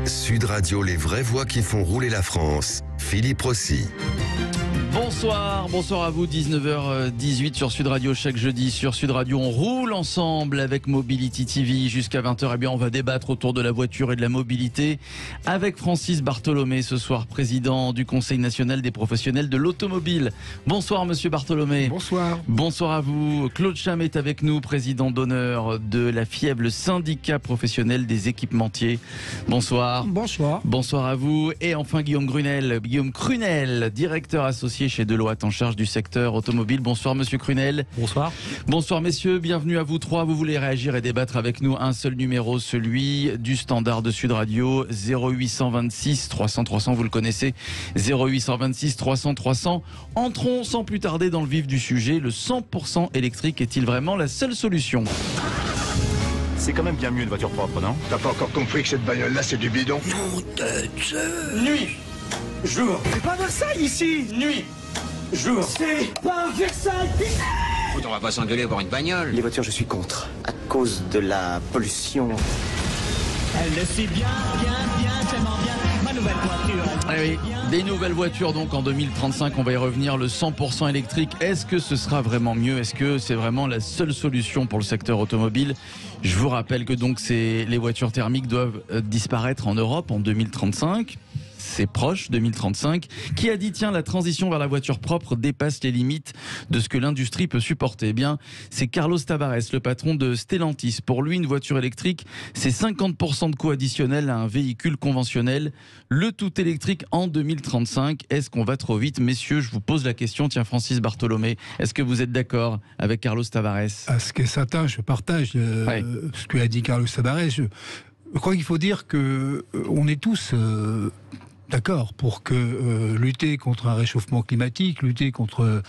Sud Radio, les vraies voix qui font rouler la France. Philippe Rossi. Bonsoir à vous, 19h18 sur Sud Radio. Chaque jeudi sur Sud Radio, on roule ensemble avec Mobility TV jusqu'à 20h. Eh bien, on va débattre autour de la voiture et de la mobilité avec Francis Bartholomé ce soir, président du Conseil national des professionnels de l'automobile. Bonsoir monsieur Bartholomé. Bonsoir. Bonsoir à vous. Claude Cham est avec nous, président d'honneur de la FIEB, le syndicat professionnel des équipementiers. Bonsoir. Bonsoir. Bonsoir à vous. Et enfin Guillaume Crunel, directeur associé chez Deloitte en charge du secteur automobile. Bonsoir monsieur Crunel. Bonsoir. Bonsoir messieurs, bienvenue à vous trois. Vous voulez réagir et débattre avec nous, un seul numéro, celui du standard de Sud Radio, 0826 300 300, vous le connaissez, 0826 300 300. Entrons sans plus tarder dans le vif du sujet. Le 100% électrique est-il vraiment la seule solution ? C'est quand même bien mieux une voiture propre, non? T'as pas encore compris que cette bagnole-là, c'est du bidon? Nuit, jour. C'est pas Versailles ici. Nuit, jour. C'est pas Versailles. Écoute, on va pas s'engueuler pour une bagnole. Les voitures, je suis contre. À cause de la pollution. Elle le sait bien, tellement bien. Ma nouvelle voiture. Ah oui, des nouvelles voitures donc en 2035, on va y revenir, le 100% électrique. Est-ce que ce sera vraiment mieux? Est-ce que c'est vraiment la seule solution pour le secteur automobile? Je vous rappelle que donc les voitures thermiques doivent disparaître en Europe en 2035. C'est proche, 2035. Qui a dit, tiens, la transition vers la voiture propre dépasse les limites de ce que l'industrie peut supporter? Eh bien, c'est Carlos Tavares, le patron de Stellantis. Pour lui, une voiture électrique, c'est 50% de coût additionnel à un véhicule conventionnel. Le tout électrique en 2035. Est-ce qu'on va trop vite? Messieurs, je vous pose la question. Tiens, Francis Bartholomé, est-ce que vous êtes d'accord avec Carlos Tavares? À ce qui est certain, je partage ce que a dit Carlos Tavares. Je crois qu'il faut dire que on est tous... d'accord, pour que lutter contre un réchauffement climatique, lutter contre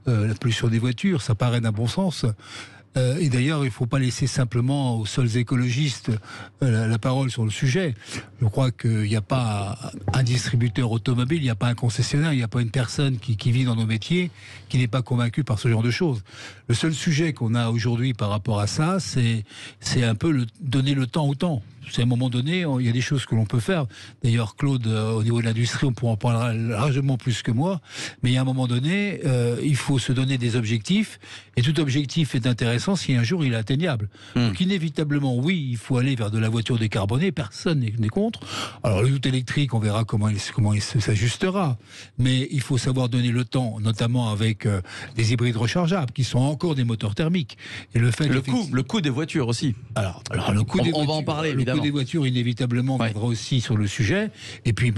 la pollution des voitures, ça paraît d'un bon sens. Et d'ailleurs, il ne faut pas laisser simplement aux seuls écologistes la parole sur le sujet. Je crois qu'il n'y a pas un distributeur automobile, il n'y a pas un concessionnaire, il n'y a pas une personne qui vit dans nos métiers qui n'est pas convaincue par ce genre de choses. Le seul sujet qu'on a aujourd'hui par rapport à ça, c'est un peu donner le temps au temps. C'est à un moment donné, il y a des choses que l'on peut faire. D'ailleurs, Claude, au niveau de l'industrie, on pourra en parler largement plus que moi. Mais il y a un moment donné, il faut se donner des objectifs. Et tout objectif est intéressant si un jour il est atteignable. Donc inévitablement, oui, il faut aller vers de la voiture décarbonée. Personne n'est contre. Alors le tout électrique, on verra comment il s'ajustera. Mais il faut savoir donner le temps, notamment avec des hybrides rechargeables, qui sont encore des moteurs thermiques. Et le coût des voitures aussi. Alors le coût des voitures, on va en parler évidemment. Le coût des voitures, inévitablement, viendra aussi sur le sujet. Et puis,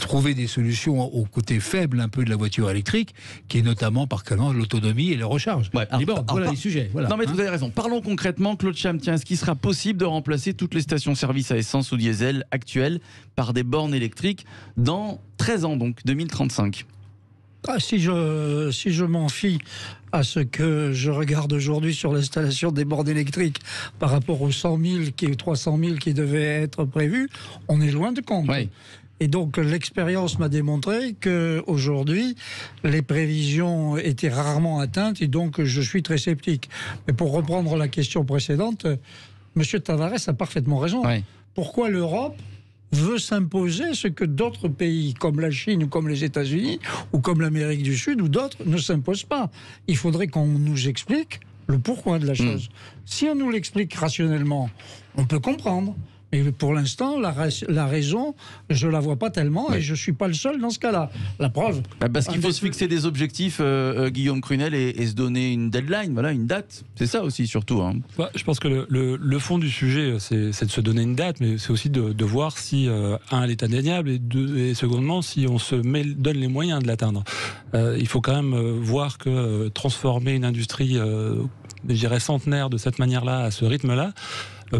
trouver des solutions au côté faible un peu de la voiture électrique, qui est notamment par canal l'autonomie et le recharge. Voilà les sujets. Voilà. Non, mais vous avez raison. Parlons concrètement, Claude Cham. Tiens, est-ce qu'il sera possible de remplacer toutes les stations-service à essence ou diesel actuelles par des bornes électriques dans 13 ans, donc 2035? Si je m'en fie à ce que je regarde aujourd'hui sur l'installation des bornes électriques par rapport aux 100 000 300 000 qui devaient être prévus, on est loin de compte. Oui. Et donc l'expérience m'a démontré qu'aujourd'hui, les prévisions étaient rarement atteintes et donc je suis très sceptique. Mais pour reprendre la question précédente, M. Tavares a parfaitement raison. Oui. Pourquoi l'Europe veut s'imposer ce que d'autres pays, comme la Chine ou comme les États-Unis, ou comme l'Amérique du Sud, ou d'autres, ne s'imposent pas? Il faudrait qu'on nous explique le pourquoi de la chose. Si on nous l'explique rationnellement, on peut comprendre. Mais pour l'instant, la raison, je la vois pas tellement, et je suis pas le seul dans ce cas-là. La preuve. Parce qu'il faut se fixer des objectifs, Guillaume Crunel, et se donner une deadline, voilà, une date. C'est ça aussi, surtout. Hein. Je pense que le fond du sujet, c'est de se donner une date, mais c'est aussi de voir si, elle est atteignable, et secondement, si on donne les moyens de l'atteindre. Il faut quand même voir que transformer une industrie, je dirais centenaire de cette manière-là, à ce rythme-là,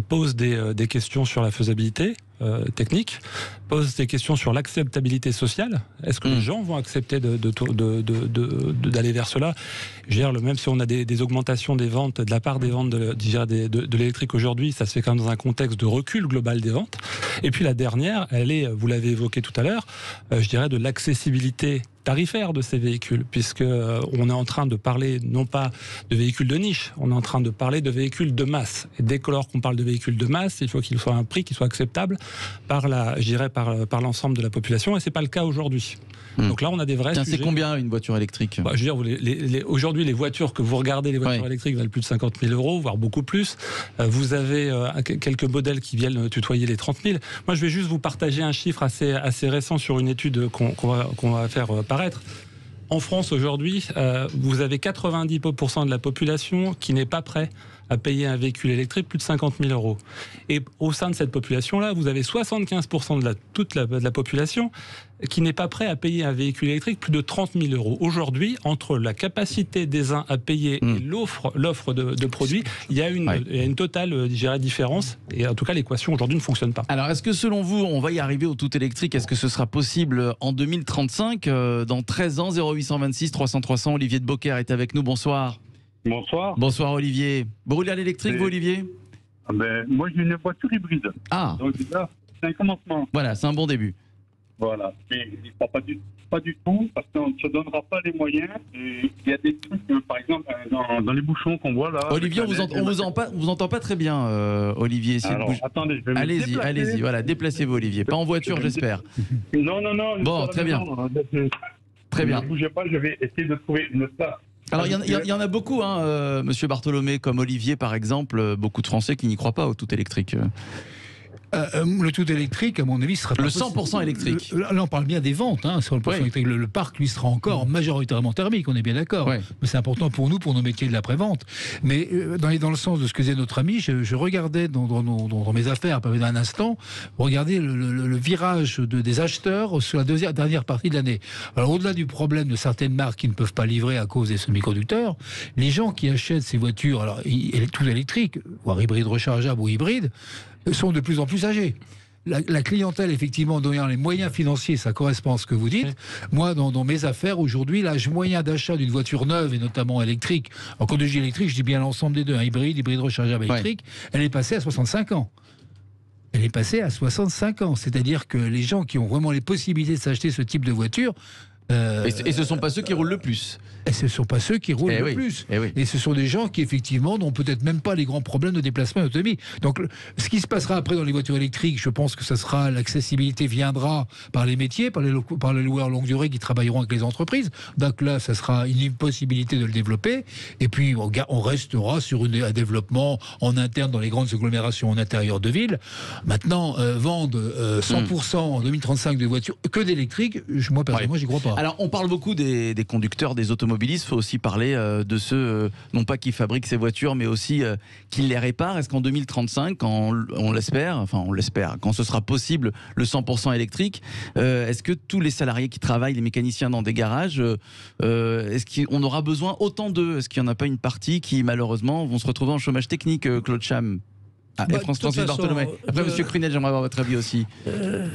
pose des questions sur la faisabilité technique, pose des questions sur l'acceptabilité sociale. Est-ce que les gens vont accepter d'aller vers cela? Je veux dire, même si on a des augmentations des ventes, de la part des ventes de l'électrique aujourd'hui, ça se fait quand même dans un contexte de recul global des ventes. Et puis la dernière, elle est, vous l'avez évoqué tout à l'heure, je dirais de l'accessibilité tarifaire de ces véhicules, puisque on est en train de parler non pas de véhicules de niche, on est en train de parler de véhicules de masse. Et dès lors qu'on parle de véhicules de masse, il faut qu'il soit un prix qui soit acceptable par l'ensemble de la population, et c'est pas le cas aujourd'hui. Donc là, on a des vrais sujets. C'est combien une voiture électrique? Je veux dire, aujourd'hui, les voitures que vous regardez, les voitures électriques valent plus de 50 000 €, voire beaucoup plus. Vous avez quelques modèles qui viennent tutoyer les 30 000. Moi, je vais juste vous partager un chiffre assez récent sur une étude qu'on va faire paraître. En France, aujourd'hui, vous avez 90% de la population qui n'est pas prêt à payer un véhicule électrique plus de 50 000 €. Et au sein de cette population-là, vous avez 75% de toute la population qui n'est pas prêt à payer un véhicule électrique plus de 30 000 €. Aujourd'hui, entre la capacité des uns à payer et l'offre de produits, il y a une totale différence. Et en tout cas, l'équation aujourd'hui ne fonctionne pas. Alors, est-ce que selon vous, on va y arriver au tout électrique? Est-ce que ce sera possible en 2035, dans 13 ans? 0826 300 300, Olivier de Beaucaire est avec nous. Bonsoir. Bonsoir. Bonsoir Olivier. Vous roulez à l'électrique, vous Olivier? Moi j'ai une voiture hybride. Ah. Donc là, c'est un commencement. Voilà, c'est un bon début. Voilà. Mais il ne sera pas du tout, parce qu'on ne se donnera pas les moyens. Et il y a des trucs, par exemple, dans les bouchons qu'on voit là. Olivier, on vous entend pas très bien, Olivier. Si alors, attendez, je vais allez-y, voilà, déplacez-vous Olivier. Pas en voiture, j'espère. Non. Bon, très bien. Très bien. Ne bougez pas, je vais essayer de trouver une place. Alors, il y en a beaucoup, Monsieur Bartholomé, comme Olivier, par exemple, beaucoup de Français qui n'y croient pas au tout électrique. Le tout électrique, à mon avis, sera le 100% électrique. Là, on parle bien des ventes, sur le 100% électrique. Le parc, lui, sera encore majoritairement thermique, on est bien d'accord. Mais c'est important pour nous, pour nos métiers de l'après-vente. Mais dans le sens de ce que disait notre ami, je regardais dans mes affaires, un instant, regardez le virage des acheteurs sur la dernière partie de l'année. Alors, au-delà du problème de certaines marques qui ne peuvent pas livrer à cause des semi-conducteurs, les gens qui achètent ces voitures, alors tout électriques, voire hybrides rechargeables ou hybrides, sont de plus en plus âgés. La clientèle, effectivement, donnant les moyens financiers, ça correspond à ce que vous dites. Moi, dans mes affaires, aujourd'hui, l'âge moyen d'achat d'une voiture neuve, et notamment électrique, alors quand je dis électrique, je dis bien l'ensemble des deux, hybride rechargeable électrique, elle est passée à 65 ans. Elle est passée à 65 ans. C'est-à-dire que les gens qui ont vraiment les possibilités de s'acheter ce type de voiture... et ce ne sont pas ceux qui roulent le plus. Et ce ne sont pas ceux qui roulent le plus. Et ce sont des gens qui, effectivement, n'ont peut-être même pas les grands problèmes de déplacement et d'autonomie. Donc, ce qui se passera après dans les voitures électriques, je pense que ça sera, l'accessibilité viendra par les métiers, par les loueurs longue durée qui travailleront avec les entreprises. Donc là, ça sera une possibilité de le développer. Et puis, on restera sur un développement en interne dans les grandes agglomérations en intérieur de ville. Maintenant, vendre 100% en 2035 de voitures que d'électriques, moi, personnellement, j'y crois pas. Alors, on parle beaucoup des conducteurs, des automobilistes. Il faut aussi parler de ceux, non pas qui fabriquent ces voitures, mais aussi qui les réparent. Est-ce qu'en 2035, quand on l'espère, quand ce sera possible, le 100% électrique, est-ce que tous les salariés qui travaillent, les mécaniciens dans des garages, est-ce qu'on aura besoin autant d'eux? Est-ce qu'il n'y en a pas une partie qui, malheureusement, vont se retrouver en chômage technique, Claude Cham? Francis Bartholomé. Après, Monsieur Crunel, j'aimerais avoir votre avis aussi.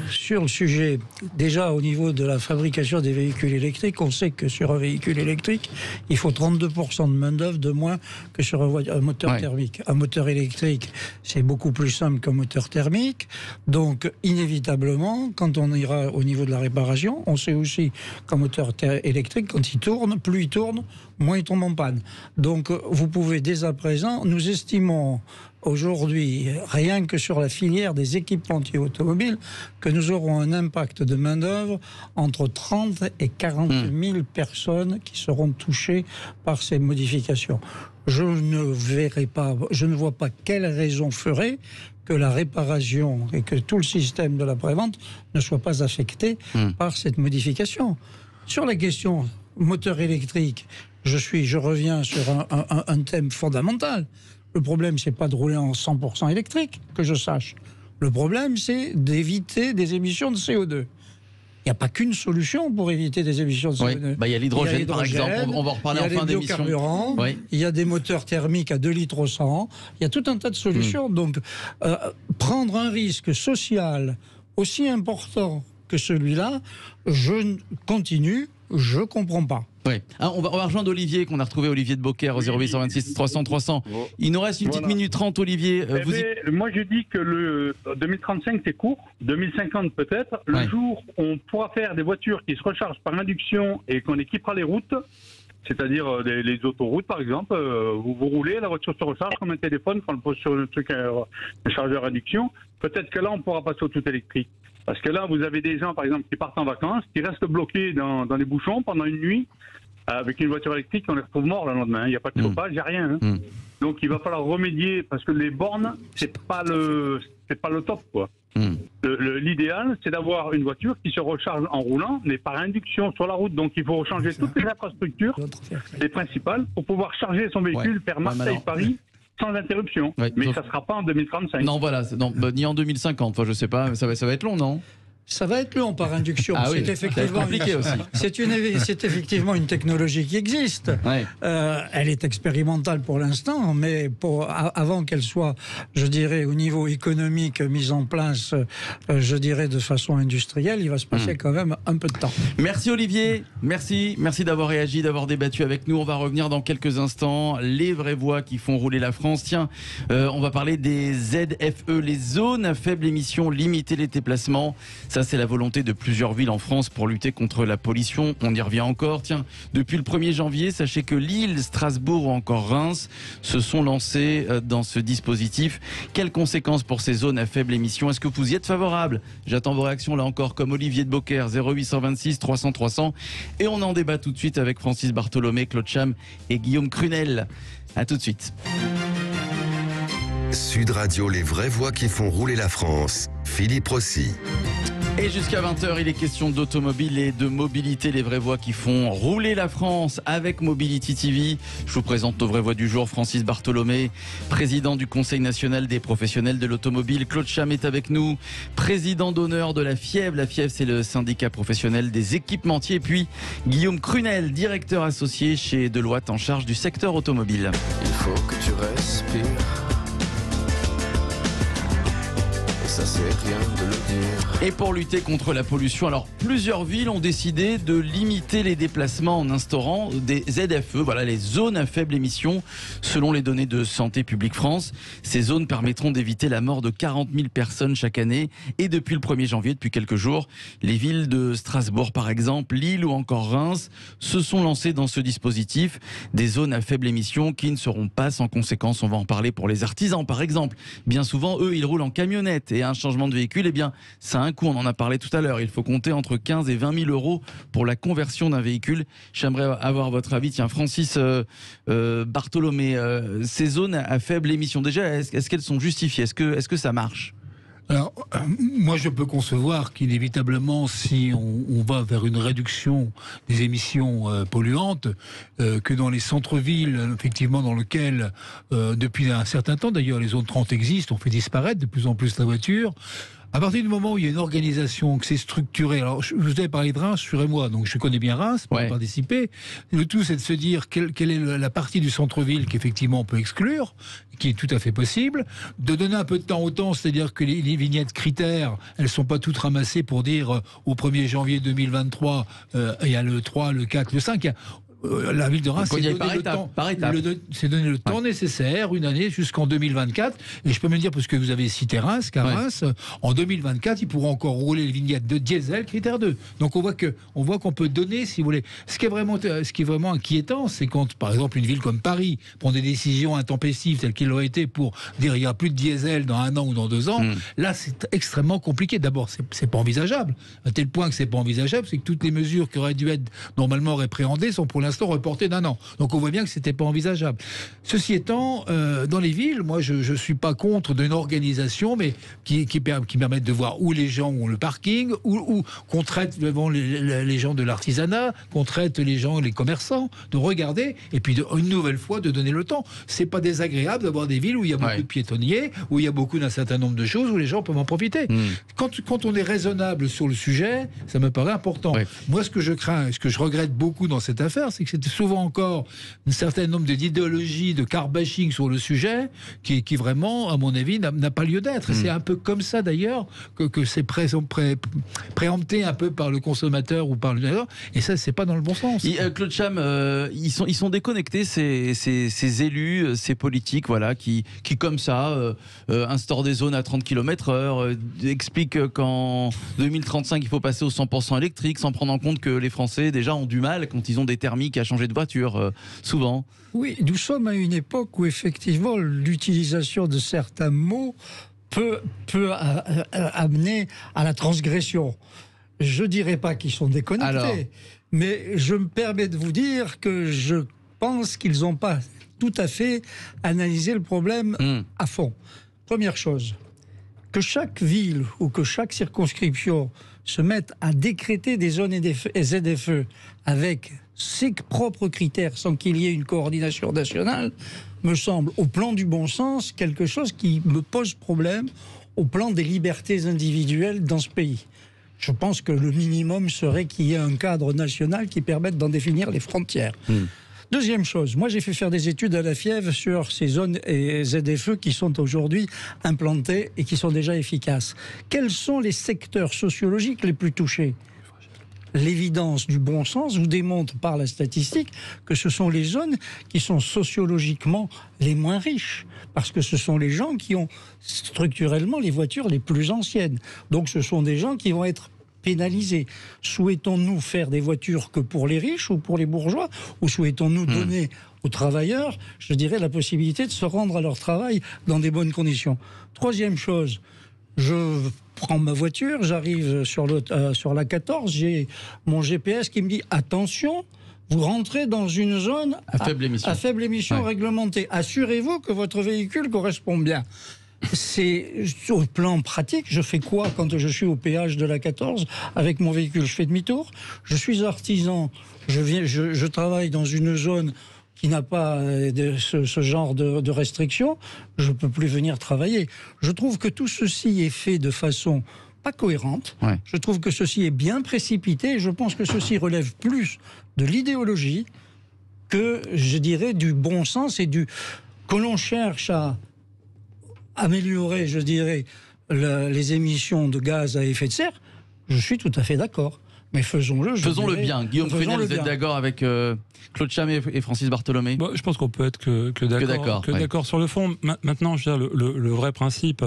Sur le sujet, déjà au niveau de la fabrication des véhicules électriques, on sait que sur un véhicule électrique, il faut 32% de main-d'œuvre de moins que sur un moteur thermique. Un moteur électrique, c'est beaucoup plus simple qu'un moteur thermique. Donc, inévitablement, quand on ira au niveau de la réparation, on sait aussi qu'un moteur électrique, quand il tourne, plus il tourne, moins il tombe en panne. Donc, vous pouvez dès à présent, nous estimons aujourd'hui, rien que sur la filière des équipementiers automobiles, que nous aurons un impact de main-d'œuvre entre 30 et 40 000 personnes qui seront touchées par ces modifications. Je ne vois pas quelle raison ferait que la réparation et que tout le système de l'après-vente ne soit pas affecté par cette modification. Sur la question moteur électrique, je reviens sur un thème fondamental. Le problème, c'est pas de rouler en 100% électrique, que je sache. Le problème, c'est d'éviter des émissions de CO2. Il n'y a pas qu'une solution pour éviter des émissions de CO2. Il y a l'hydrogène, par exemple. On va en reparler en fin d'émission. Il y a les biocarburants, il y a des moteurs thermiques à 2 litres au 100. Il y a tout un tas de solutions. Donc, prendre un risque social aussi important que celui-là, je continue je comprends pas. Oui. Ah, on va rejoindre Olivier, qu'on a retrouvé, Olivier de Beaucaire, au 0826 300 300. Il nous reste une petite minute 30, Olivier. Moi, je dis que le 2035, c'est court. 2050, peut-être. Le jour où on pourra faire des voitures qui se rechargent par induction et qu'on équipera les routes, c'est-à-dire les autoroutes, par exemple, vous roulez, la voiture se recharge comme un téléphone quand on le pose sur le truc, un chargeur induction. Peut-être que là, on pourra passer au tout électrique. Parce que là, vous avez des gens, par exemple, qui partent en vacances, qui restent bloqués dans les bouchons pendant une nuit, avec une voiture électrique, on les retrouve morts le lendemain. Il n'y a pas de chauffage, il n'y a rien. Donc, il va falloir remédier, parce que les bornes, c'est pas le top, quoi. L'idéal, c'est d'avoir une voiture qui se recharge en roulant, mais par induction sur la route. Donc, il faut rechanger toutes les infrastructures, les principales, pour pouvoir charger son véhicule vers Marseille-Paris. Sans interruption, mais ça ne sera pas en 2035. Non, voilà, ni en 2050. Enfin, je sais pas, ça va être long, non? Ça va être long par induction. C'est effectivement compliqué aussi. C'est effectivement une technologie qui existe. Elle est expérimentale pour l'instant, mais avant qu'elle soit, je dirais, au niveau économique mise en place, je dirais de façon industrielle, il va se passer quand même un peu de temps. Merci Olivier, merci d'avoir réagi, d'avoir débattu avec nous. On va revenir dans quelques instants. Les vraies voix qui font rouler la France. Tiens, on va parler des ZFE, les zones à faible émission, limiter les déplacements. Ça, c'est la volonté de plusieurs villes en France pour lutter contre la pollution. On y revient encore. Tiens, depuis le 1er janvier, sachez que Lille, Strasbourg ou encore Reims se sont lancés dans ce dispositif. Quelles conséquences pour ces zones à faible émission? Est-ce que vous y êtes favorable? J'attends vos réactions là encore, comme Olivier de Beaucaire, 0826 300 300. Et on en débat tout de suite avec Francis Bartholomé, Claude Cham et Guillaume Crunel. À tout de suite. Sud Radio, les vraies voix qui font rouler la France. Philippe Rossi. Et jusqu'à 20h, il est question d'automobile et de mobilité, les vraies voix qui font rouler la France avec Mobility TV. Je vous présente nos vraies voix du jour. Francis Bartholomé, président du Conseil national des professionnels de l'automobile. Claude Cham est avec nous, président d'honneur de la FIEV. La FIEV, c'est le syndicat professionnel des équipementiers. Et puis Guillaume Crunel, directeur associé chez Deloitte en charge du secteur automobile. Il faut que tu respires. Ça, c'est rien de le dire. Et pour lutter contre la pollution, alors plusieurs villes ont décidé de limiter les déplacements en instaurant des ZFE, voilà les zones à faible émission, selon les données de Santé publique France. Ces zones permettront d'éviter la mort de 40 000 personnes chaque année. Et depuis le 1er janvier, depuis quelques jours, les villes de Strasbourg par exemple, Lille ou encore Reims se sont lancées dans ce dispositif. Des zones à faible émission qui ne seront pas sans conséquences. On va en parler pour les artisans par exemple. Bien souvent, eux, ils roulent en camionnette et un changement de véhicule, eh bien, ça a un coût. On en a parlé tout à l'heure. Il faut compter entre 15 et 20 000 euros pour la conversion d'un véhicule. J'aimerais avoir votre avis. Tiens, Francis Bartholomé, ces zones à faible émission, déjà, est-ce qu'elles sont justifiées? Est-ce que ça marche? Alors, moi, je peux concevoir qu'inévitablement, si on va vers une réduction des émissions polluantes, que dans les centres-villes, effectivement, dans lesquels, depuis un certain temps, d'ailleurs, les zones 30 existent, on fait disparaître de plus en plus la voiture. À partir du moment où il y a une organisation, que c'est structuré, alors je vous avais parlé de Reims, assurez-moi, donc je connais bien Reims pour participer. Le tout, c'est de se dire quelle est la partie du centre-ville qu'effectivement on peut exclure, qui est tout à fait possible, de donner un peu de temps au temps, c'est-à-dire que les vignettes critères, elles sont pas toutes ramassées pour dire au 1er janvier 2023, il y a le 3, le 4, le 5, la ville de Reims s'est donné le temps nécessaire, une année jusqu'en 2024. Et je peux me dire, parce que vous avez cité Reims, qu'à Reims, en 2024, ils pourront encore rouler les vignettes de diesel critère 2. Donc on voit qu'on peut donner, si vous voulez. Ce qui est vraiment inquiétant, c'est quand, par exemple, une ville comme Paris prend des décisions intempestives telles qu'elles l'ont été pour dire il n'y a plus de diesel dans 1 an ou dans 2 ans. Là, c'est extrêmement compliqué. D'abord, c'est pas envisageable. À tel point que c'est pas envisageable, c'est que toutes les mesures qui auraient dû être normalement répréhendées sont pour l'instant reporté d'1 an. Donc on voit bien que c'était pas envisageable. Ceci étant, dans les villes, moi je suis pas contre d'une organisation, mais qui permette de voir où les gens ont le parking, où qu'on traite devant les gens de l'artisanat, qu'on traite les gens, les commerçants, de regarder, et puis une nouvelle fois de donner le temps. C'est pas désagréable d'avoir des villes où il y a beaucoup de piétonniers, où il y a beaucoup d'un certain nombre de choses, où les gens peuvent en profiter. Quand on est raisonnable sur le sujet, ça me paraît important. Moi, ce que je crains, ce que je regrette beaucoup dans cette affaire, c'est que c'était souvent encore un certain nombre d'idéologies, de car-bashing sur le sujet, qui vraiment, à mon avis, n'a pas lieu d'être. C'est un peu comme ça, d'ailleurs, que c'est préempté un peu par le consommateur ou par le... Et ça, c'est pas dans le bon sens. Claude Cham, ils sont déconnectés, ces élus, ces politiques, voilà, qui comme ça, instaurent des zones à 30 km/h, expliquent qu'en 2035, il faut passer au 100% électrique, sans prendre en compte que les Français, déjà, ont du mal quand ils ont des thermiques à changer de voiture, souvent. Oui, nous sommes à une époque où, effectivement, l'utilisation de certains mots peut amener à la transgression. Je ne dirais pas qu'ils sont déconnectés, mais je me permets de vous dire que je pense qu'ils n'ont pas tout à fait analysé le problème à fond. Première chose, que chaque ville ou que chaque circonscription se mette à décréter des zones ZFE avec ses propres critères sans qu'il y ait une coordination nationale, me semble, au plan du bon sens, quelque chose qui me pose problème au plan des libertés individuelles dans ce pays. Je pense que le minimum serait qu'il y ait un cadre national qui permette d'en définir les frontières. Deuxième chose, moi j'ai fait faire des études à la Fièvre sur ces zones et ZFE qui sont aujourd'hui implantées et qui sont déjà efficaces. Quels sont les secteurs sociologiques les plus touchés ? L'évidence du bon sens vous démontre par la statistique que ce sont les zones qui sont sociologiquement les moins riches, parce que ce sont les gens qui ont structurellement les voitures les plus anciennes. Donc ce sont des gens qui vont être pénalisés. Souhaitons-nous faire des voitures que pour les riches ou pour les bourgeois, ou souhaitons-nous donner aux travailleurs, je dirais, la possibilité de se rendre à leur travail dans des bonnes conditions. Troisième chose, je prends ma voiture, j'arrive sur la 14, j'ai mon GPS qui me dit « Attention, vous rentrez dans une zone à faible émission réglementée. Assurez-vous que votre véhicule correspond bien. » C'est au plan pratique, je fais quoi quand je suis au péage de la 14 avec mon véhicule? Je fais demi-tour. Je suis artisan, je travaille dans une zone qui n'a pas ce genre de restrictions, je ne peux plus venir travailler. Je trouve que tout ceci est fait de façon pas cohérente. Je trouve que ceci est bien précipité et je pense que ceci relève plus de l'idéologie que, je dirais, du bon sens et que l'on cherche à améliorer, je dirais, les émissions de gaz à effet de serre. Je suis tout à fait d'accord. Mais faisons-le. Faisons-le bien. Guillaume Fresnel, vous êtes d'accord avec Claude Cham et Francis Bartholomé? Je pense qu'on peut être que d'accord sur le fond. Maintenant, je veux dire, le vrai principe,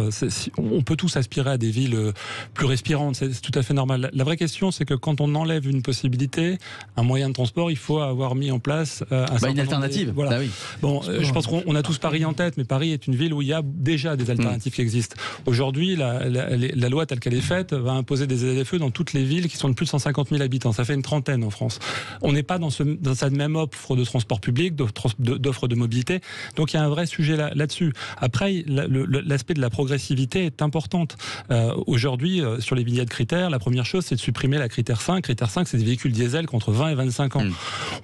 on peut tous aspirer à des villes plus respirantes, c'est tout à fait normal. La vraie question, c'est que quand on enlève une possibilité, un moyen de transport, il faut avoir mis en place une alternative. Voilà. Je pense qu'on a tous Paris en tête, mais Paris est une ville où il y a déjà des alternatives qui existent. Aujourd'hui, la loi telle qu'elle est faite va imposer des ZFE dans toutes les villes qui sont de plus de 150 000 habitants. Ça fait une trentaine en France. On n'est pas dans cette même offre de transport public, d'offre de mobilité. Donc il y a un vrai sujet là-dessus. Après, l'aspect de la progressivité est importante. Aujourd'hui, sur les billets de critères, la première chose, c'est de supprimer la critère 5. Critère 5, c'est des véhicules diesel contre 20 et 25 ans.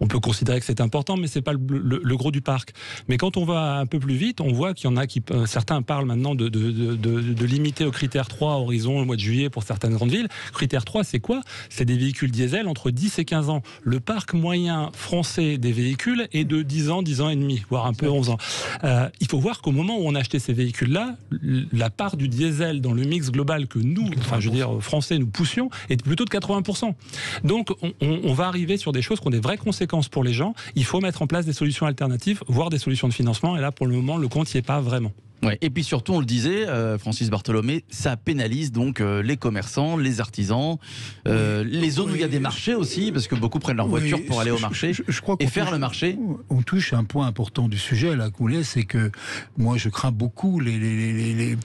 On peut considérer que c'est important, mais c'est pas le gros du parc. Mais quand on va un peu plus vite, on voit qu'il y en a certains parlent maintenant de limiter au critère 3 horizon le mois de juillet pour certaines grandes villes. Critère 3, c'est quoi? C'est des véhicules diesel entre 10 et 15 ans. Le parc moyen français des véhicules est de 10 ans et demi, voire un peu 11 ans. Il faut voir qu'au moment où on a acheté ces véhicules-là, la part du diesel dans le mix global que nous, français, nous poussions, est plutôt de 80%. Donc, on va arriver sur des choses qui ont des vraies conséquences pour les gens. Il faut mettre en place des solutions alternatives, voire des solutions de financement. Et là, pour le moment, le compte n'y est pas vraiment. Et puis surtout, on le disait, Francis Bartholomé, ça pénalise donc les commerçants, les artisans, les zones où il y a des marchés aussi, parce que beaucoup prennent leur voiture pour aller au marché et faire le marché. On touche un point important du sujet, là, Goulet, c'est que moi, je crains beaucoup les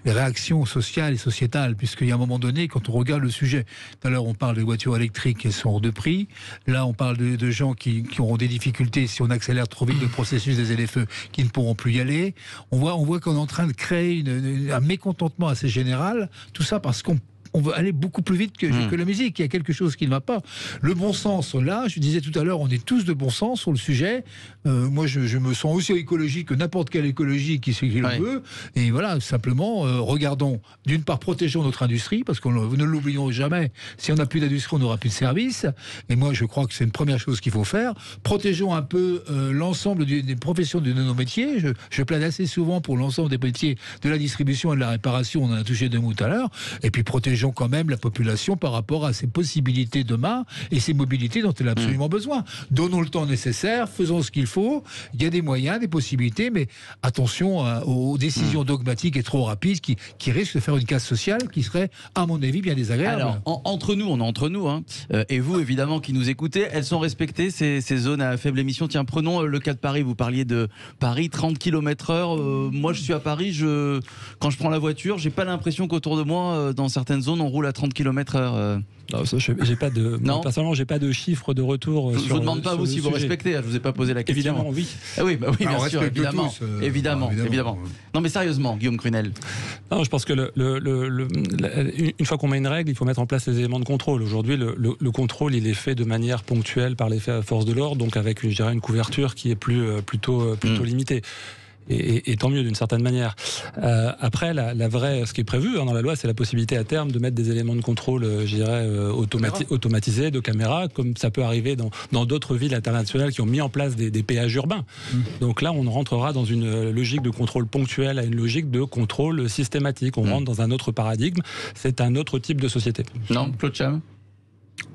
réactions sociales et sociétales, puisqu'il y a un moment donné, quand on regarde le sujet, tout à l'heure on parle des voitures électriques qui sont hors de prix, là on parle de gens qui auront des difficultés si on accélère trop vite le processus des ZFE, qui ne pourront plus y aller. On voit qu'on est en train de créer un mécontentement assez général, tout ça parce qu'on on veut aller beaucoup plus vite que la musique. Il y a quelque chose qui ne va pas. Le bon sens, là, je disais tout à l'heure, on est tous de bon sens sur le sujet. Moi, je me sens aussi écologique que n'importe quelle écologie qui le veut. Et voilà, simplement, regardons, d'une part, protégeons notre industrie, parce que ne l'oublions jamais, si on n'a plus d'industrie, on n'aura plus de services. Et moi, je crois que c'est une première chose qu'il faut faire. Protégeons un peu l'ensemble des professions de nos métiers. Je plaide assez souvent pour l'ensemble des métiers de la distribution et de la réparation. On en a touché deux mots tout à l'heure. Et puis, protégeons quand même la population par rapport à ses possibilités demain et ses mobilités dont elle a absolument besoin. Donnons le temps nécessaire, faisons ce qu'il faut. Il y a des moyens, des possibilités, mais attention aux décisions dogmatiques et trop rapides qui risquent de faire une casse sociale qui serait, à mon avis, bien désagréable. Alors, entre nous, on est entre nous, hein, et vous, évidemment, qui nous écoutez, elles sont respectées, ces zones à faible émission. Tiens, prenons le cas de Paris. Vous parliez de Paris, 30 km/h. Moi, je suis à Paris, quand je prends la voiture, j'ai pas l'impression qu'autour de moi, dans certaines zones, on roule à 30 km/h. Non, j'ai pas de. Non. Personnellement, j'ai pas de chiffre de retour. Je vous demande pas vous si vous respectez. Je vous ai pas posé la question. Évidemment, oui. Ah oui, bah oui, bien sûr, évidemment, tous, évidemment. Non, mais sérieusement, Guillaume Crunel. Non, je pense que une fois qu'on met une règle, il faut mettre en place les éléments de contrôle. Aujourd'hui, le contrôle, il est fait de manière ponctuelle par les forces de l'ordre, donc avec une couverture qui est plutôt limitée. Et tant mieux d'une certaine manière. Après, ce qui est prévu dans la loi, c'est la possibilité à terme de mettre des éléments de contrôle, automatisés, de caméras, comme ça peut arriver dans d'autres villes internationales qui ont mis en place des péages urbains. Donc là, on rentrera dans une logique de contrôle ponctuel à une logique de contrôle systématique. On rentre dans un autre paradigme. C'est un autre type de société. Non, Claude Cham.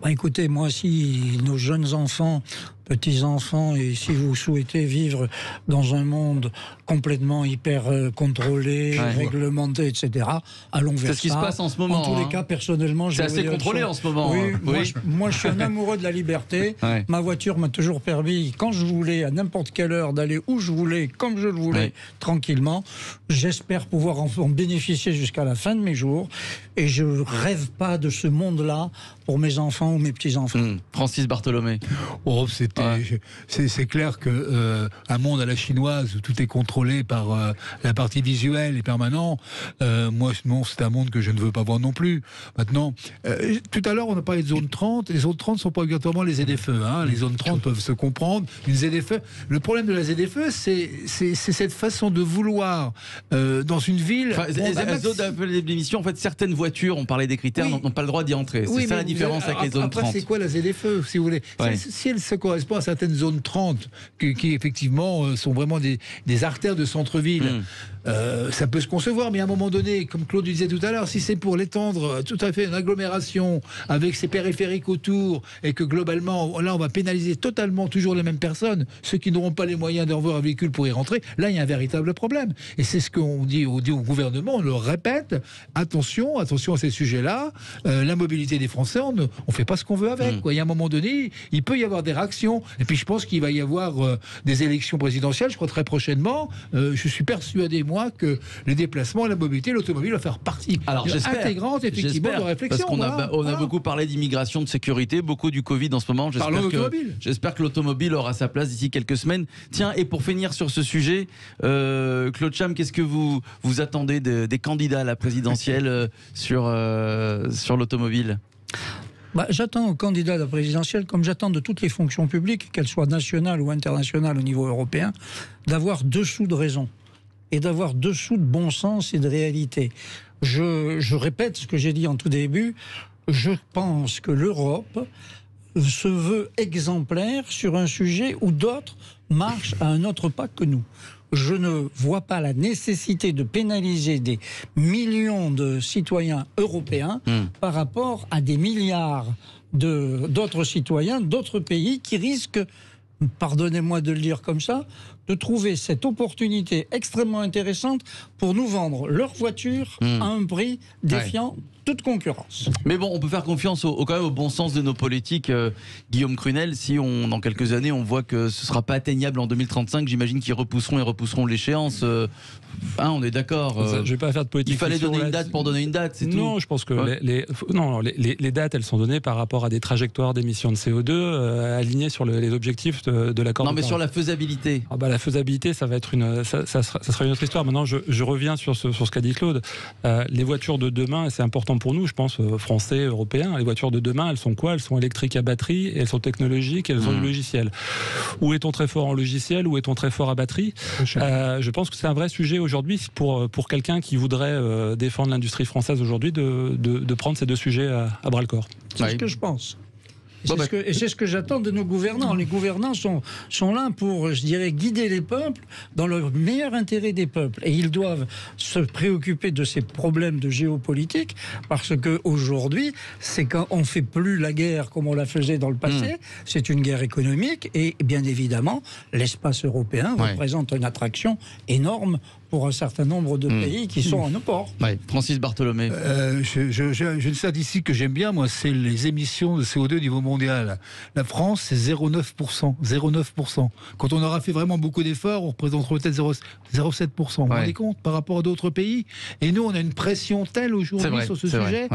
Écoutez, moi, si nos jeunes enfants, petits-enfants, et si vous souhaitez vivre dans un monde complètement hyper contrôlé, réglementé, etc., allons vers ça. C'est ce qui se passe en ce moment. En tous les cas, personnellement... C'est assez contrôlé en ce moment. Oui. Moi, je suis un amoureux de la liberté. Ma voiture m'a toujours permis, quand je voulais, à n'importe quelle heure, d'aller où je voulais, comme je le voulais, tranquillement. J'espère pouvoir en bénéficier jusqu'à la fin de mes jours. Et je rêve pas de ce monde-là pour mes enfants ou mes petits-enfants. Francis Bartholomé. C'est clair que un monde à la chinoise où tout est contrôlé par la partie visuelle et permanent, moi, non, c'est un monde que je ne veux pas voir non plus. Maintenant, tout à l'heure, on a parlé de zone 30. Les zones 30 ne sont pas obligatoirement les ZFE. Les zones 30 peuvent se comprendre. Une ZFE. Le problème de la ZFE, c'est cette façon de vouloir dans une ville. Les zones d'émission, en fait, certaines voitures, on parlait des critères, n'ont pas le droit d'y entrer. C'est ça la différence avec les zones 30. Après, c'est quoi la ZFE, si vous voulez? Si elle se correspond à certaines zones 30, qui effectivement sont vraiment des artères de centre-ville, ça peut se concevoir, mais à un moment donné, comme Claude disait tout à l'heure, si c'est pour l'étendre tout à fait une agglomération avec ses périphériques autour, et que globalement, là, on va pénaliser totalement toujours les mêmes personnes, ceux qui n'auront pas les moyens d'avoir un véhicule pour y rentrer, là, il y a un véritable problème. Et c'est ce qu'on dit au gouvernement, on le répète, attention à ces sujets-là, la mobilité des Français, on ne fait pas ce qu'on veut avec. Il y a un moment donné, il peut y avoir des réactions. Et puis je pense qu'il va y avoir des élections présidentielles, je crois très prochainement. Je suis persuadé, moi, que les déplacements, la mobilité, l'automobile va faire partie intégrante, effectivement, de réflexion. Parce qu'on a beaucoup parlé d'immigration, de sécurité, beaucoup du Covid en ce moment. J'espère que l'automobile aura sa place d'ici quelques semaines. Tiens, et pour finir sur ce sujet, Claude Cham, qu'est-ce que vous attendez des candidats à la présidentielle sur l'automobile? J'attends aux candidats à la présidentielle, comme j'attends de toutes les fonctions publiques, qu'elles soient nationales ou internationales au niveau européen, d'avoir dessous de raison et d'avoir dessous de bon sens et de réalité. Je répète ce que j'ai dit en tout début, je pense que l'Europe se veut exemplaire sur un sujet où d'autres marchent à un autre pas que nous. Je ne vois pas la nécessité de pénaliser des millions de citoyens européens par rapport à des milliards d'autres citoyens, d'autres pays qui risquent, pardonnez-moi de le dire comme ça, de trouver cette opportunité extrêmement intéressante pour nous vendre leur voiture à un prix défiant toute concurrence. Mais bon, on peut faire confiance quand même au bon sens de nos politiques, Guillaume Crunel. Si dans quelques années on voit que ce ne sera pas atteignable en 2035, j'imagine qu'ils repousseront l'échéance. On est d'accord. Je ne vais pas faire de politique. Il fallait donner une date pour donner une date, c'est tout. Non, je pense que les dates, elles sont données par rapport à des trajectoires d'émissions de CO2 alignées sur les objectifs de l'accord. Non, mais sur la faisabilité. La faisabilité, ça sera une autre histoire. Maintenant, je reviens sur ce qu'a dit Claude. Les voitures de demain, et c'est important pour nous, je pense, Français, Européens, les voitures de demain, elles sont quoi? Elles sont électriques à batterie, et elles sont technologiques, et elles ont du logiciel. Où est-on très fort en logiciel? Où est-on très fort à batterie? Je pense que c'est un vrai sujet aujourd'hui pour quelqu'un qui voudrait défendre l'industrie française aujourd'hui de prendre ces deux sujets à bras-le-corps. C'est ce que je pense. Et c'est ce que j'attends de nos gouvernants. Les gouvernants sont là pour, je dirais, guider les peuples dans le meilleur intérêt des peuples. Et ils doivent se préoccuper de ces problèmes de géopolitique, parce qu'aujourd'hui, c'est quand on ne fait plus la guerre comme on la faisait dans le passé. C'est une guerre économique. Et bien évidemment, l'espace européen représente une attraction énorme pour un certain nombre de pays qui sont en nos ports. Francis Bartholomé. J'ai une statistique que j'aime bien, moi, c'est les émissions de CO2 au niveau mondial. La France, c'est 0,9%. 0,9%. Quand on aura fait vraiment beaucoup d'efforts, on représentera peut-être 0,7%. Vous vous rendez compte par rapport à d'autres pays? Et nous, on a une pression telle aujourd'hui sur ce sujet,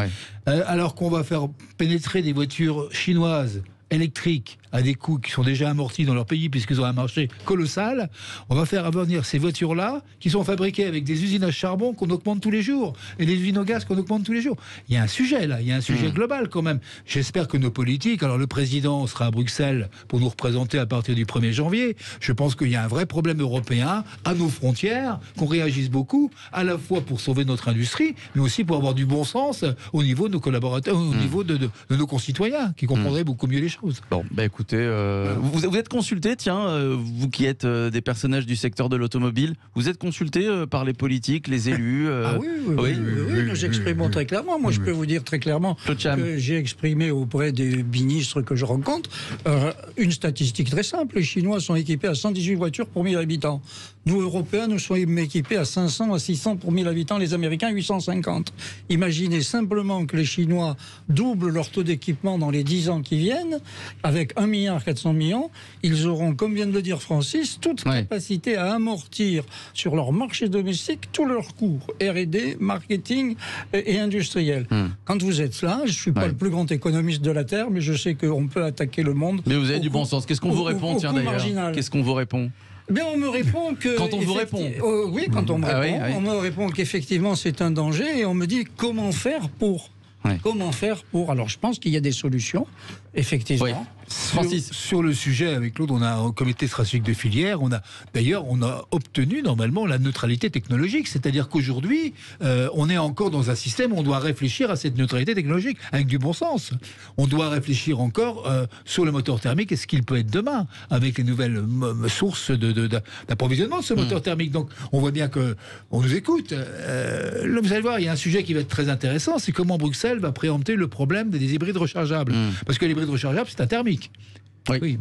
alors qu'on va faire pénétrer des voitures chinoises électriques à des coûts qui sont déjà amortis dans leur pays puisqu'ils ont un marché colossal. On va faire venir ces voitures-là qui sont fabriquées avec des usines à charbon qu'on augmente tous les jours et des usines au gaz qu'on augmente tous les jours. Il y a un sujet là, il y a un sujet global quand même. J'espère que nos politiques, alors le président sera à Bruxelles pour nous représenter à partir du 1er janvier, je pense qu'il y a un vrai problème européen à nos frontières, qu'on réagisse beaucoup, à la fois pour sauver notre industrie, mais aussi pour avoir du bon sens au niveau de nos collaborateurs, au niveau de nos concitoyens qui comprendraient beaucoup mieux les choses. Bon, écoutez, vous êtes consulté, vous qui êtes des personnages du secteur de l'automobile, vous êtes consulté par les politiques, les élus Oui, nous exprimons très clairement. Moi, je peux vous dire très clairement que j'ai exprimé auprès des ministres que je rencontre une statistique très simple. Les Chinois sont équipés à 118 voitures pour 1000 habitants. Nous, Européens, nous sommes équipés à 500 à 600 pour 1000 habitants. Les Américains, 850. Imaginez simplement que les Chinois doublent leur taux d'équipement dans les 10 ans qui viennent, avec 1,4 milliard. Ils auront, comme vient de le dire Francis, toute capacité à amortir sur leur marché domestique tous leurs coûts, R&D, marketing et industriel. Quand vous êtes là, je ne suis pas le plus grand économiste de la Terre, mais je sais qu'on peut attaquer le monde. Mais vous avez du bon sens. Qu'est-ce qu'on vous répond, d'ailleurs? Qu'est-ce qu'on vous répond? On me répond que... Quand on vous répond oui, quand on me répond. On me répond qu'effectivement c'est un danger et on me dit comment faire pour... Comment faire pour... Alors je pense qu'il y a des solutions, effectivement. Sur le sujet, avec Claude, on a un comité stratégique de filière. On a obtenu normalement la neutralité technologique. C'est-à-dire qu'aujourd'hui, on est encore dans un système où on doit réfléchir à cette neutralité technologique avec du bon sens. On doit réfléchir encore sur le moteur thermique et ce qu'il peut être demain avec les nouvelles sources d'approvisionnement de ce moteur thermique. Donc, on voit bien qu'on nous écoute. Vous allez voir, il y a un sujet qui va être très intéressant, c'est comment Bruxelles va préempter le problème des hybrides rechargeables. Parce que les hybrides rechargeables, c'est un thermique. Oui.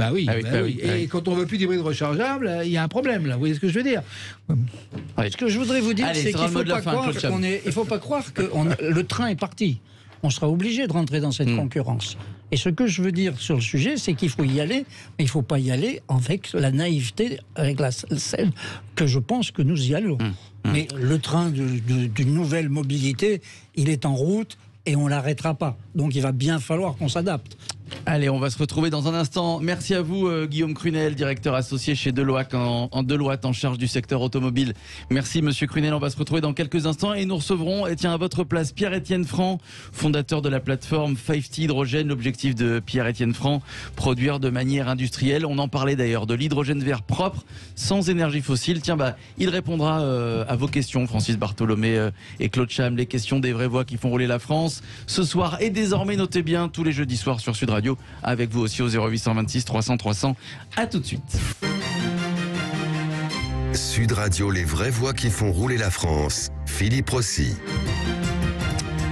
Et quand on veut plus d'hybrides rechargeables, il y a un problème là. Vous voyez ce que je veux dire? Ce que je voudrais vous dire, c'est qu'il ne faut pas croire que le train est parti. On sera obligé de rentrer dans cette concurrence. Et ce que je veux dire sur le sujet, c'est qu'il faut y aller, mais il ne faut pas y aller avec la naïveté, avec celle que je pense que nous y allons. Mais le train d'une nouvelle mobilité, il est en route et on ne l'arrêtera pas. Donc il va bien falloir qu'on s'adapte. Allez, on va se retrouver dans un instant. Merci à vous, Guillaume Crunel, directeur associé chez Deloitte en charge du secteur automobile. Merci, monsieur Crunel. On va se retrouver dans quelques instants et nous recevrons, à votre place, Pierre-Étienne Franc, fondateur de la plateforme 5T Hydrogène. L'objectif de Pierre-Étienne Franc, produire de manière industrielle. On en parlait d'ailleurs, de l'hydrogène vert propre, sans énergie fossile. Il répondra à vos questions, Francis Bartholomé et Claude Cham, les questions des vraies voix qui font rouler la France. Ce soir et désormais, notez bien, tous les jeudis soirs sur Sud Radio, avec vous aussi au 0826 300 300. À tout de suite. Sud Radio, les vraies voix qui font rouler la France. Philippe Rossi.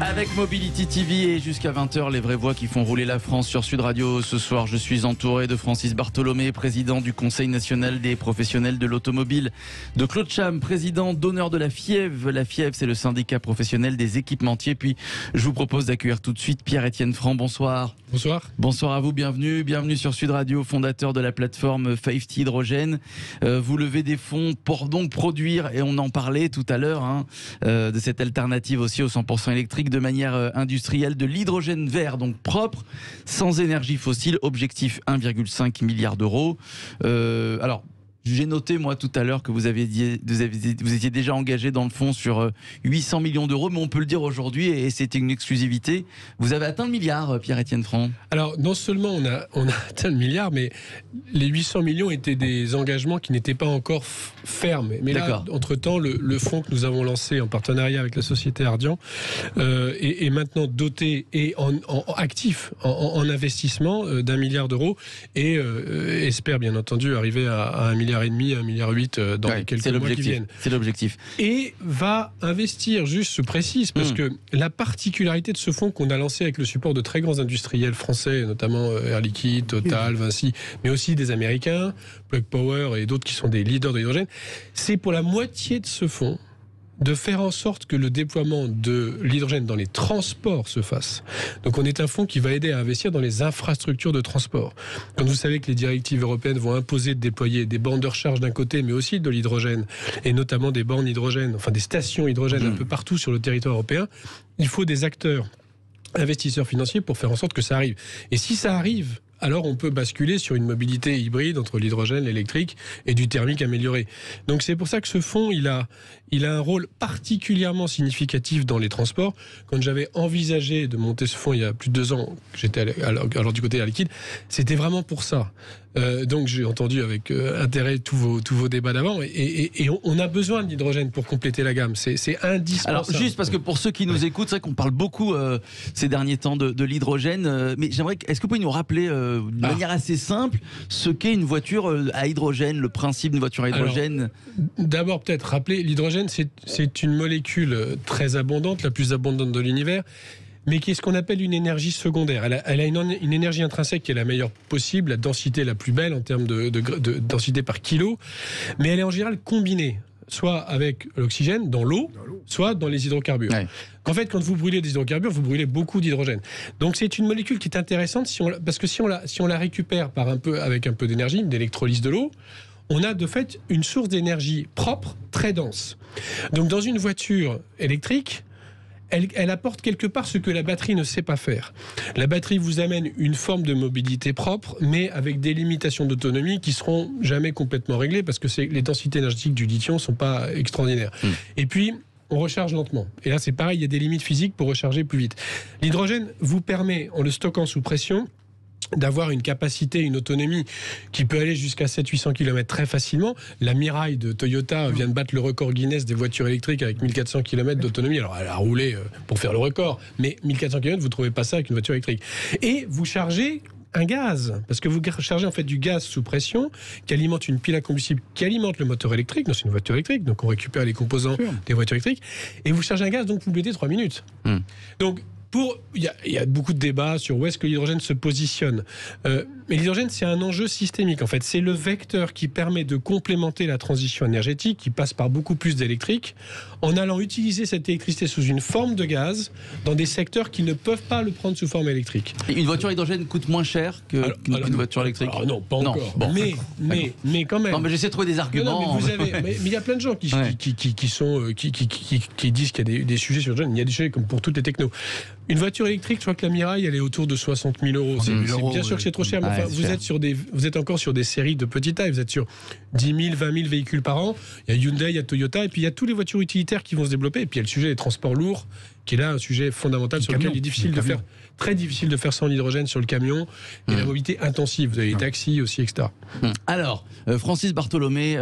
Avec Mobility TV et jusqu'à 20h, les vraies voix qui font rouler la France sur Sud Radio. Ce soir, je suis entouré de Francis Bartholomé, président du Conseil national des professionnels de l'automobile, de Claude Cham, président d'honneur de la FIEV. La FIEV, c'est le syndicat professionnel des équipementiers. Puis, je vous propose d'accueillir tout de suite Pierre-Étienne Franc. Bonsoir. Bonsoir. Bonsoir à vous, bienvenue sur Sud Radio, fondateur de la plateforme 5T Hydrogène. Vous levez des fonds pour donc produire, et on en parlait tout à l'heure, de cette alternative aussi au 100% électrique de manière industrielle, de l'hydrogène vert, donc propre, sans énergie fossile, objectif 1,5 milliard d'euros. Alors, j'ai noté, moi, tout à l'heure que vous étiez déjà engagé dans le fond sur 800 millions d'euros, mais on peut le dire aujourd'hui, et c'était une exclusivité, vous avez atteint le milliard, Pierre-Étienne Franc. Alors, non seulement on a atteint le milliard, mais les 800 millions étaient des engagements qui n'étaient pas encore fermes. Mais là, entre-temps, le fonds que nous avons lancé en partenariat avec la société Ardian est maintenant doté et en actif, en investissement d'1 milliard d'euros, et espère bien entendu arriver à 1,5 milliard, 1,8 milliard dans les quelques mois qui viennent. C'est l'objectif. Et va investir, juste je précise, parce que la particularité de ce fonds qu'on a lancé avec le support de très grands industriels français, notamment Air Liquide, Total, Vinci, mais aussi des Américains, Plug Power et d'autres qui sont des leaders de l'hydrogène, c'est pour la moitié de ce fonds de faire en sorte que le déploiement de l'hydrogène dans les transports se fasse. Donc on est un fonds qui va aider à investir dans les infrastructures de transport. Quand vous savez que les directives européennes vont imposer de déployer des bornes de recharge d'un côté, mais aussi de l'hydrogène, et notamment des bornes hydrogène, enfin des stations hydrogène un peu partout sur le territoire européen, il faut des acteurs, investisseurs financiers pour faire en sorte que ça arrive. Et si ça arrive, alors on peut basculer sur une mobilité hybride entre l'hydrogène, l'électrique et du thermique amélioré. Donc c'est pour ça que ce fonds, il a un rôle particulièrement significatif dans les transports. Quand j'avais envisagé de monter ce fonds il y a plus de 2 ans, j'étais alors du côté Air Liquide, c'était vraiment pour ça. Donc j'ai entendu avec intérêt tous vos débats d'avant, et on a besoin de l'hydrogène pour compléter la gamme. C'est indispensable. Alors juste parce que pour ceux qui nous écoutent, c'est vrai qu'on parle beaucoup ces derniers temps de l'hydrogène, mais j'aimerais, est-ce que vous pouvez nous rappeler de manière assez simple ce qu'est une voiture à hydrogène, le principe d'une voiture à hydrogène? Alors, d'abord peut-être rappeler, l'hydrogène c'est une molécule très abondante, la plus abondante de l'univers, mais qui est ce qu'on appelle une énergie secondaire. Elle a une énergie intrinsèque qui est la meilleure possible, la densité la plus belle en termes de densité par kilo, mais elle est en général combinée, soit avec l'oxygène dans l'eau, soit dans les hydrocarbures. Ouais. En fait, quand vous brûlez des hydrocarbures, vous brûlez beaucoup d'hydrogène. Donc c'est une molécule qui est intéressante parce que si on la récupère avec un peu d'énergie, d'électrolyse de l'eau, on a de fait une source d'énergie propre, très dense. Donc dans une voiture électrique, elle apporte quelque part ce que la batterie ne sait pas faire. La batterie vous amène une forme de mobilité propre, mais avec des limitations d'autonomie qui seront jamais complètement réglées parce que les densités énergétiques du lithium sont pas extraordinaires. Et puis, on recharge lentement. Et là, c'est pareil, il y a des limites physiques pour recharger plus vite. L'hydrogène vous permet, en le stockant sous pression, d'avoir une capacité, une autonomie qui peut aller jusqu'à 700-800 km très facilement. La Mirai de Toyota vient de battre le record Guinness des voitures électriques avec 1400 km d'autonomie. Alors elle a roulé pour faire le record, mais 1400 km, vous ne trouvez pas ça avec une voiture électrique. Et vous chargez un gaz, parce que vous chargez en fait du gaz sous pression qui alimente une pile à combustible qui alimente le moteur électrique. Non, c'est une voiture électrique, donc on récupère les composants des voitures électriques, et vous chargez un gaz, donc vous mettez 3 minutes. Donc il y a beaucoup de débats sur où est-ce que l'hydrogène se positionne. Mais l'hydrogène, c'est un enjeu systémique. En fait, c'est le vecteur qui permet de complémenter la transition énergétique, qui passe par beaucoup plus d'électrique, en allant utiliser cette électricité sous une forme de gaz dans des secteurs qui ne peuvent pas le prendre sous forme électrique. Et une voiture à hydrogène coûte moins cher qu'une voiture électrique? Non, pas encore. Bon. Mais quand même. Non, mais j'essaie de trouver des arguments. Mais il y a plein de gens qui disent qu'il y a des sujets sur l'hydrogène. Il y a des sujets comme pour toutes les technos. Une voiture électrique, je crois que la Mirai, elle est autour de 60 000 euros. C'est bien sûr que c'est trop cher, mais enfin, vous êtes encore sur des séries de petite taille. Vous êtes sur 10 000, 20 000 véhicules par an. Il y a Hyundai, il y a Toyota, et puis il y a toutes les voitures utilitaires qui vont se développer. Et puis il y a le sujet des transports lourds, qui est là un sujet fondamental sur lequel il est très difficile de faire sans l'hydrogène sur le camion, et la mobilité intensive. Vous avez les taxis aussi, etc. Alors, Francis Bartholomé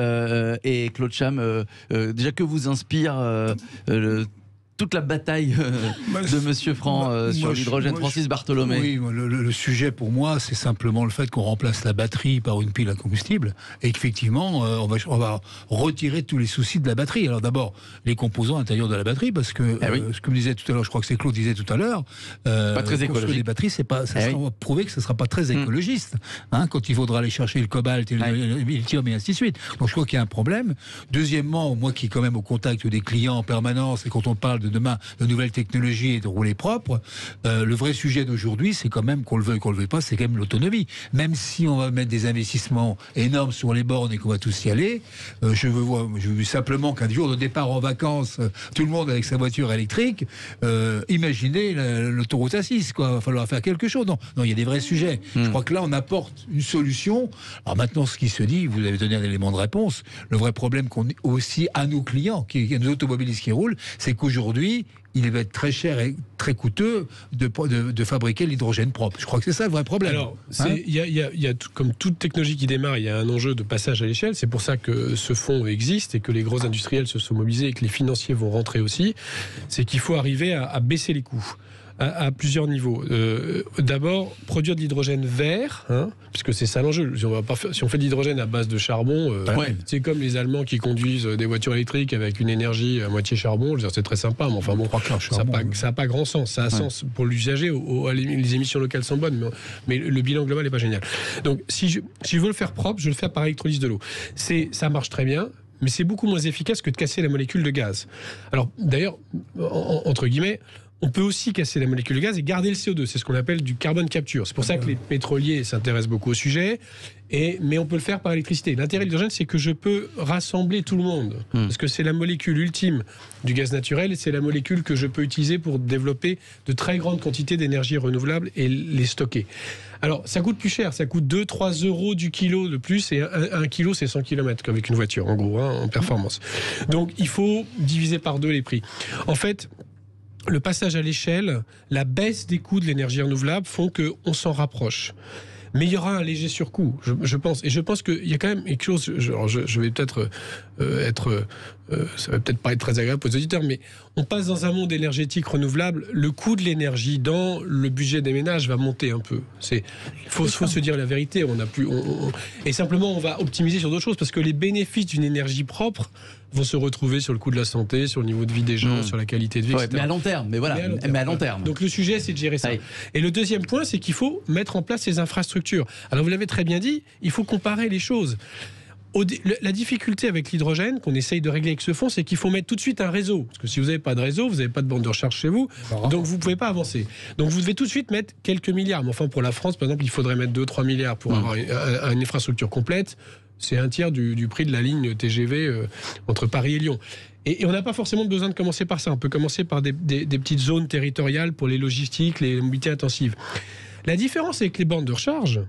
et Claude Cham, déjà que vous inspire toute la bataille de Monsieur Franc sur l'hydrogène, Francis Bartholomé. Oui, le sujet pour moi, c'est simplement le fait qu'on remplace la batterie par une pile à combustible et qu'effectivement, on va retirer tous les soucis de la batterie. Alors d'abord, les composants intérieurs de la batterie, parce que ce que me disait tout à l'heure, je crois que c'est Claude disait tout à l'heure, pas très écologique. Les batteries, ça sera prouvé que ce ne sera pas très écologiste, quand il faudra aller chercher le cobalt et le lithium et ainsi de suite. Donc je crois qu'il y a un problème. Deuxièmement, moi qui est quand même au contact des clients en permanence, et quand on parle de demain de nouvelles technologies et de rouler propre. Le vrai sujet d'aujourd'hui, c'est quand même, qu'on le veuille, qu'on le veuille pas, c'est quand même l'autonomie. Même si on va mettre des investissements énormes sur les bornes et qu'on va tous y aller, je veux simplement qu'un jour de départ en vacances, tout le monde avec sa voiture électrique, imaginez l'autoroute A6, quoi. Il va falloir faire quelque chose. Non, il y a des vrais sujets. Je crois que là, on apporte une solution. Alors maintenant, ce qui se dit, vous avez donné un élément de réponse. Le vrai problème qu'on a aussi à nos clients, à nos automobilistes qui roulent, c'est qu'aujourd'hui, il va être très cher et très coûteux de fabriquer l'hydrogène propre. Je crois que c'est ça le vrai problème. Alors, comme toute technologie qui démarre, il y a un enjeu de passage à l'échelle. C'est pour ça que ce fonds existe et que les gros industriels se sont mobilisés et que les financiers vont rentrer aussi. C'est qu'il faut arriver à baisser les coûts. À plusieurs niveaux. D'abord, produire de l'hydrogène vert, puisque c'est ça l'enjeu. Si on fait de l'hydrogène à base de charbon, c'est comme les Allemands qui conduisent des voitures électriques avec une énergie à moitié charbon. Je veux dire, c'est très sympa, mais enfin bon, ça n'a pas grand sens. Ça a sens pour l'usager. Les émissions locales sont bonnes, mais le bilan global n'est pas génial. Donc, si je veux le faire propre, je le fais par électrolyse de l'eau. Ça marche très bien. Mais c'est beaucoup moins efficace que de casser la molécule de gaz. Alors, d'ailleurs, entre guillemets, on peut aussi casser la molécule de gaz et garder le CO2. C'est ce qu'on appelle du carbone capture. C'est pour ça que les pétroliers s'intéressent beaucoup au sujet. Mais on peut le faire par électricité. L'intérêt de l'hydrogène, c'est que je peux rassembler tout le monde. Parce que c'est la molécule ultime du gaz naturel et c'est la molécule que je peux utiliser pour développer de très grandes quantités d'énergie renouvelable et les stocker. Alors, ça coûte plus cher. Ça coûte 2-3 euros du kilo de plus. Et 1 kilo, c'est 100 km avec une voiture, en gros, en performance. Donc, il faut diviser par 2 les prix. En fait, le passage à l'échelle, la baisse des coûts de l'énergie renouvelable font qu'on s'en rapproche. Mais il y aura un léger surcoût, je pense. Et je pense qu'il y a quand même quelque chose... Je vais peut-être ça va peut-être pas être très agréable aux auditeurs, mais on passe dans un monde énergétique renouvelable. Le coût de l'énergie dans le budget des ménages va monter un peu. Il faut se dire la vérité. Et simplement, on va optimiser sur d'autres choses parce que les bénéfices d'une énergie propre vont se retrouver sur le coût de la santé, sur le niveau de vie des gens, sur la qualité de vie, etc. Mais à long terme, mais à long terme. Donc le sujet, c'est de gérer ça. Oui. Et le deuxième point, c'est qu'il faut mettre en place ces infrastructures. Alors vous l'avez très bien dit, il faut comparer les choses. La difficulté avec l'hydrogène qu'on essaye de régler avec ce fonds, c'est qu'il faut mettre tout de suite un réseau. Parce que si vous n'avez pas de réseau, vous n'avez pas de bande de recharge chez vous, donc vous ne pouvez pas avancer. Donc vous devez tout de suite mettre quelques milliards. Mais enfin, pour la France, par exemple, il faudrait mettre 2-3 milliards pour avoir une infrastructure complète. C'est un tiers du prix de la ligne TGV entre Paris et Lyon. Et on n'a pas forcément besoin de commencer par ça. On peut commencer par des petites zones territoriales pour les logistiques, les mobilités intensives. La différence avec les bandes de recharge,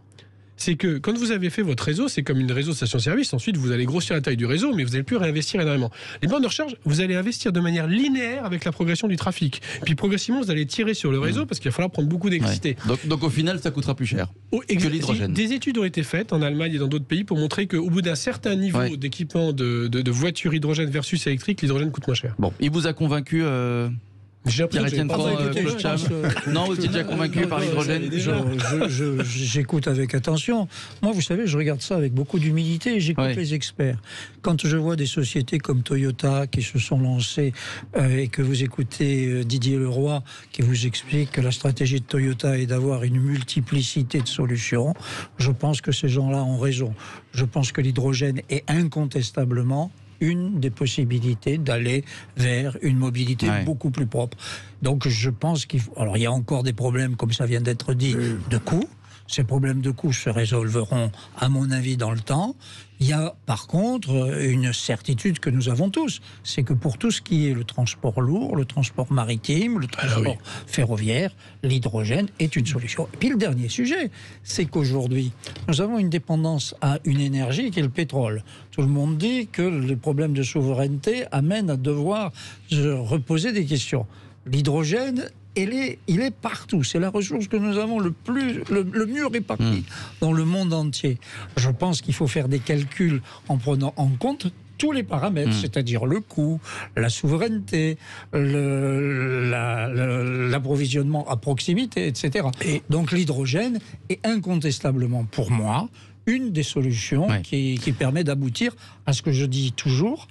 c'est que quand vous avez fait votre réseau, c'est comme une réseau de station-service. Ensuite, vous allez grossir la taille du réseau, mais vous n'allez plus réinvestir énormément. Les bandes de recharge, vous allez investir de manière linéaire avec la progression du trafic. Puis progressivement, vous allez tirer sur le réseau parce qu'il va falloir prendre beaucoup d'électricité. Ouais. Donc au final, ça coûtera plus cher que l'hydrogène. Des études ont été faites en Allemagne et dans d'autres pays pour montrer qu'au bout d'un certain niveau d'équipement de voitures hydrogène versus électrique, l'hydrogène coûte moins cher. Bon, il vous a convaincu Pierre-Étienne Faure, Claude Cham. Non, vous êtes déjà convaincu par l'hydrogène? J'écoute avec attention. Moi, vous savez, je regarde ça avec beaucoup d'humilité et j'écoute les experts. Quand je vois des sociétés comme Toyota qui se sont lancées et que vous écoutez Didier Leroy qui vous explique que la stratégie de Toyota est d'avoir une multiplicité de solutions, je pense que ces gens-là ont raison. Je pense que l'hydrogène est incontestablement une des possibilités d'aller vers une mobilité beaucoup plus propre. Donc je pense qu'il faut... Alors il y a encore des problèmes, comme ça vient d'être dit, de coûts. Ces problèmes de coûts se résolveront, à mon avis, dans le temps. Il y a, par contre, une certitude que nous avons tous. C'est que pour tout ce qui est le transport lourd, le transport maritime, le transport ferroviaire, l'hydrogène est une solution. Et puis le dernier sujet, c'est qu'aujourd'hui, nous avons une dépendance à une énergie qui est le pétrole. Tout le monde dit que les problèmes de souveraineté amènent à devoir reposer des questions. L'hydrogène, il est partout. C'est la ressource que nous avons le mieux répartie dans le monde entier. Je pense qu'il faut faire des calculs en prenant en compte tous les paramètres, c'est-à-dire le coût, la souveraineté, l'approvisionnement à proximité, etc. Et donc l'hydrogène est incontestablement, pour moi, une des solutions qui permet d'aboutir à ce que je dis toujours,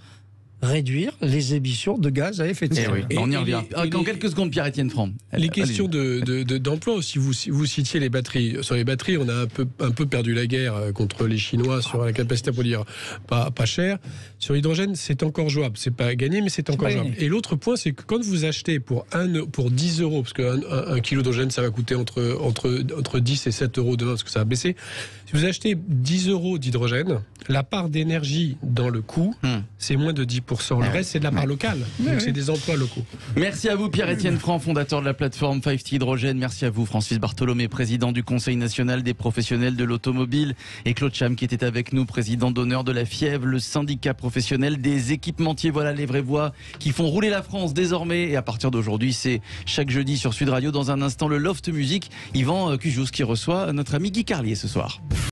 réduire les émissions de gaz à effet de serre. On y revient. En quelques secondes, Pierre-Étienne Franc. Les questions d'emploi aussi, vous citiez les batteries. Sur les batteries, on a un peu perdu la guerre contre les Chinois sur la capacité à produire pas cher. Sur l'hydrogène, c'est encore jouable. C'est pas gagné, mais c'est encore jouable. Et l'autre point, c'est que quand vous achetez pour 10 euros, parce qu'un kilo d'hydrogène, ça va coûter entre 10 et 7 euros demain, parce que ça va baisser. Si vous achetez 10 euros d'hydrogène, la part d'énergie dans le coût, c'est moins de 10%. Le reste, c'est de la part locale. Donc, c'est des emplois locaux. Merci à vous, Pierre-Étienne Franc, fondateur de la plateforme 5T Hydrogène. Merci à vous, Francis Bartholomé, président du Conseil national des professionnels de l'automobile. Et Claude Cham, qui était avec nous, président d'honneur de la FIEV, le syndicat professionnel des équipementiers. Voilà les vraies voix qui font rouler la France désormais. Et à partir d'aujourd'hui, c'est chaque jeudi sur Sud Radio. Dans un instant, le Loft Music. Yvan Cujous qui reçoit notre ami Guy Carlier ce soir.